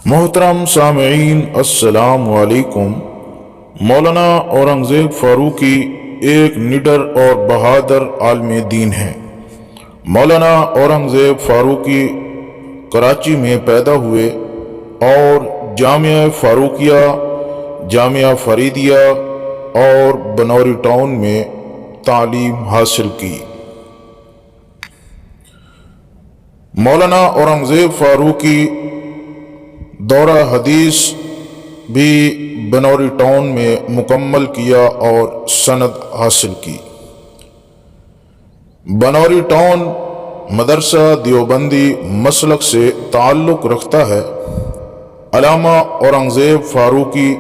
محترم سامعین، السلام علیکم۔ مولانا اورنگزیب فاروقی ایک نڈر اور بہادر عالم دین ہیں۔ مولانا اورنگزیب فاروقی کراچی میں پیدا ہوئے اور جامعہ فاروقیہ، جامعہ فریدیہ اور بنوری ٹاؤن میں تعلیم حاصل کی۔ مولانا اورنگزیب فاروقی دورہ حدیث بھی بنوری ٹاؤن میں مکمل کیا اور سند حاصل کی۔ بنوری ٹاؤن مدرسہ دیوبندی مسلک سے تعلق رکھتا ہے۔ علامہ اورنگزیب فاروقی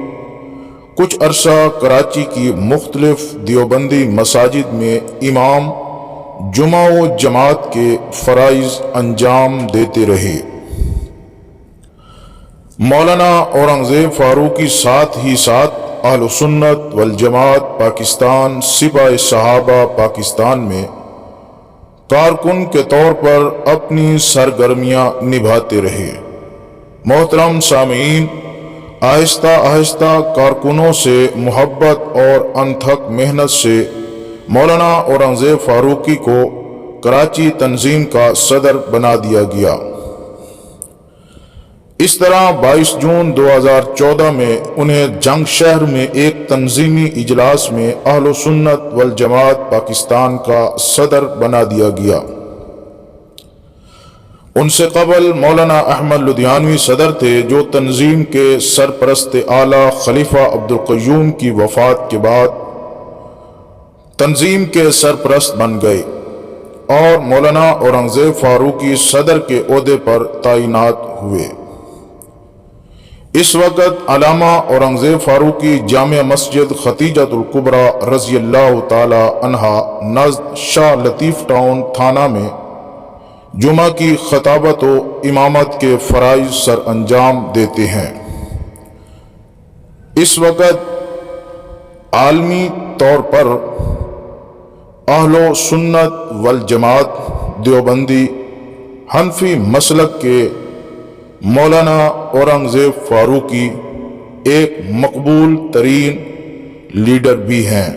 کچھ عرصہ کراچی کی مختلف دیوبندی مساجد میں امام جمعہ و جماعت کے فرائض انجام دیتے رہے۔ مولانا اورنگزیب فاروقی ساتھ ہی ساتھ اہل سنت والجماعت پاکستان، سپاہ صحابہ پاکستان میں کارکن کے طور پر اپنی سرگرمیاں نبھاتے رہے۔ محترم سامعین، آہستہ آہستہ کارکنوں سے محبت اور انتھک محنت سے مولانا اورنگزیب فاروقی کو کراچی تنظیم کا صدر بنا دیا گیا۔ اس طرح 22 جون 2014 میں انہیں جنگ شہر میں ایک تنظیمی اجلاس میں اہل سنت والجماعت پاکستان کا صدر بنا دیا گیا۔ ان سے قبل مولانا احمد لدھیانوی صدر تھے، جو تنظیم کے سرپرست اعلیٰ خلیفہ عبدالقیوم کی وفات کے بعد تنظیم کے سرپرست بن گئے اور مولانا اورنگزیب فاروقی صدر کے عہدے پر تعینات ہوئے۔ اس وقت علامہ اورنگزیب فاروقی جامع مسجد ختیجۃ الکبریٰ رضی اللہ تعالی عنہا نزد شاہ لطیف ٹاؤن تھانہ میں جمعہ کی خطابت و امامت کے فرائض سر انجام دیتے ہیں۔ اس وقت عالمی طور پر اہل سنت والجماعت دیوبندی حنفی مسلک کے مولانا اورنگزیب فاروقی ایک مقبول ترین لیڈر بھی ہیں۔